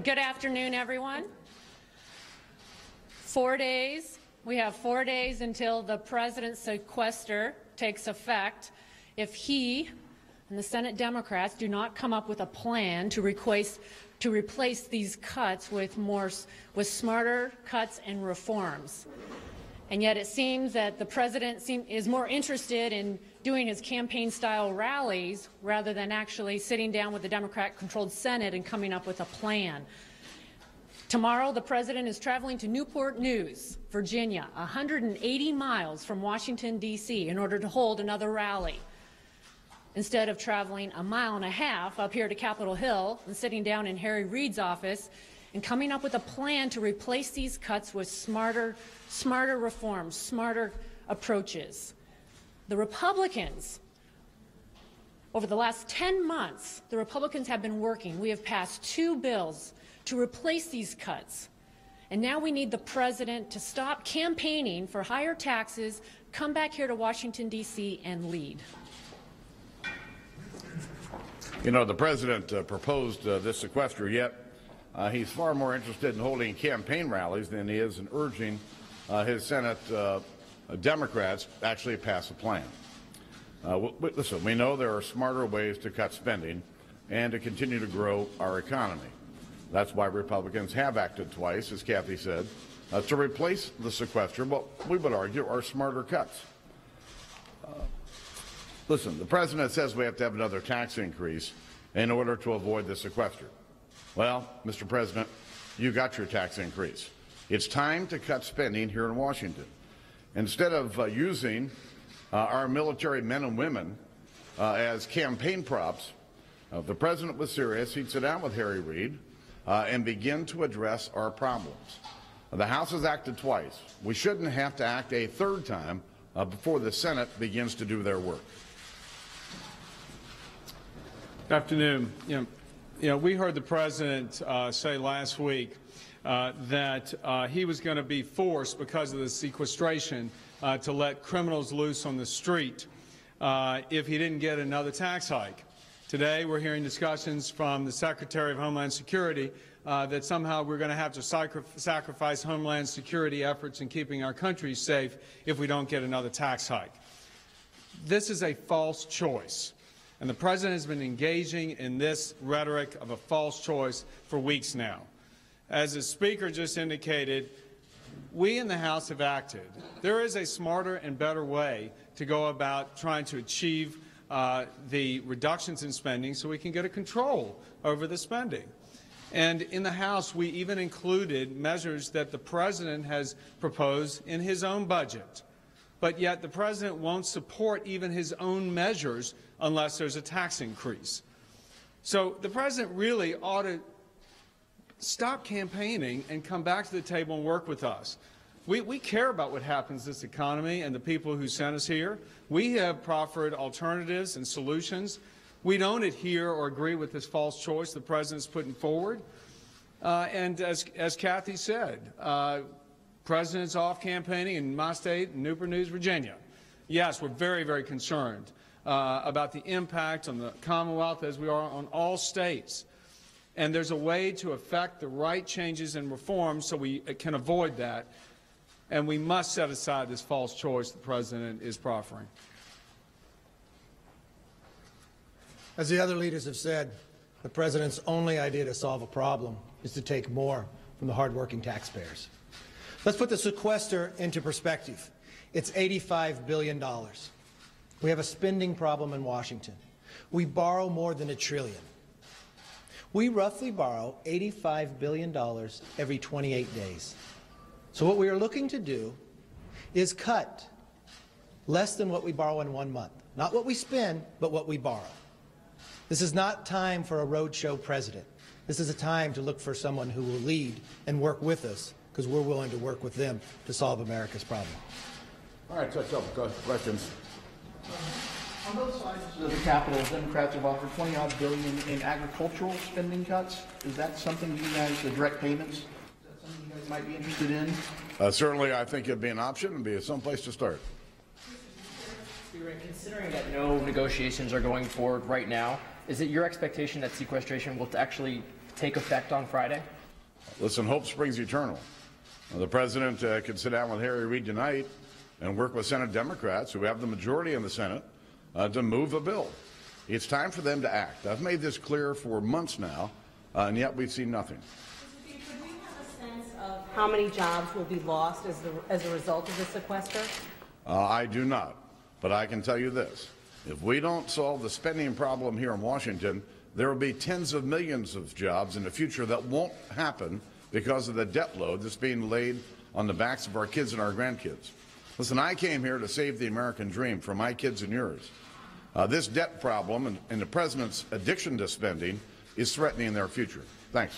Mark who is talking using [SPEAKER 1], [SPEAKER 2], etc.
[SPEAKER 1] Good afternoon, everyone. 4 days. We have 4 days until the President's sequester takes effect. If he and the Senate Democrats do not come up with a plan to replace these cuts with smarter cuts and reforms. And yet it seems that the President is more interested in doing his campaign-style rallies rather than actually sitting down with the Democrat-controlled Senate and coming up with a plan. Tomorrow, the President is traveling to Newport News, Virginia, 180 miles from Washington, D.C., in order to hold another rally, instead of traveling 1.5 miles up here to Capitol Hill and sitting down in Harry Reid's office and coming up with a plan to replace these cuts with smarter reforms, smarter approaches. The Republicans, over the last 10 months, the Republicans have been working. We have passed 2 bills to replace these cuts. And now we need the President to stop campaigning for higher taxes, come back here to Washington, D.C., and lead.
[SPEAKER 2] You know, the President proposed this sequester, yet he's far more interested in holding campaign rallies than he is in urging his Senate Democrats actually pass a plan. Listen, we know there are smarter ways to cut spending and to continue to grow our economy. That's why Republicans have acted twice, as Kathy said, to replace the sequester, what we would argue are smarter cuts. Listen, the President says we have to have another tax increase in order to avoid the sequester. Well, Mr. President, you got your tax increase. It's time to cut spending here in Washington. Instead of using our military men and women as campaign props, if the President was serious, he'd sit down with Harry Reid and begin to address our problems. The House has acted twice. We shouldn't have to act a third time before the Senate begins to do their work.
[SPEAKER 3] Good afternoon. We heard the President say last week that he was going to be forced, because of the sequestration, to let criminals loose on the street if he didn't get another tax hike. Today we're hearing discussions from the Secretary of Homeland Security that somehow we're going to have to sacrifice Homeland Security efforts in keeping our country safe if we don't get another tax hike. This is a false choice. And the President has been engaging in this rhetoric of a false choice for weeks now. As the Speaker just indicated, we in the House have acted. There is a smarter and better way to go about trying to achieve the reductions in spending so we can get a control over the spending. And in the House, we even included measures that the President has proposed in his own budget. But yet the President won't support even his own measures unless there's a tax increase. So the President really ought to stop campaigning and come back to the table and work with us. We care about what happens to this economy and the people who sent us here. We have proffered alternatives and solutions. We don't adhere or agree with this false choice the President's putting forward. And as Kathy said, President's off campaigning in my state, Newport News, Virginia. Yes, we're very, very concerned about the impact on the Commonwealth, as we are on all states. And there's a way to effect the right changes and reforms so we can avoid that. And we must set aside this false choice the President is proffering.
[SPEAKER 4] As the other leaders have said, the President's only idea to solve a problem is to take more from the hardworking taxpayers. Let's put the sequester into perspective. It's $85 billion. We have a spending problem in Washington. We borrow more than $1 trillion. We roughly borrow $85 billion every 28 days. So what we are looking to do is cut less than what we borrow in 1 month. Not what we spend, but what we borrow. This is not time for a roadshow president. This is a time to look for someone who will lead and work with us, because we're willing to work with them to solve America's problem.
[SPEAKER 2] All right, so questions.
[SPEAKER 5] On both sides of the Capitol, Democrats have offered $20-odd billion in agricultural spending cuts. Is that something you guys, the direct payments, is that something you guys might be interested in?
[SPEAKER 2] Certainly, I think it'd be an option and be some place to start.
[SPEAKER 6] Considering that no negotiations are going forward right now, is it your expectation that sequestration will actually take effect on Friday?
[SPEAKER 2] Listen, hope springs eternal. The president could sit down with Harry Reid tonight and work with Senate Democrats, who have the majority in the Senate, to move a bill. It's time for them to act. I've made this clear for months now, and yet we've seen nothing.
[SPEAKER 7] Could we have a sense of how many jobs will be lost as a result of the sequester?
[SPEAKER 2] I do not, but I can tell you this. If we don't solve the spending problem here in Washington, there will be tens of millions of jobs in the future that won't happen because of the debt load that's being laid on the backs of our kids and our grandkids. Listen, I came here to save the American dream for my kids and yours. This debt problem and the president's addiction to spending is threatening their future. Thanks.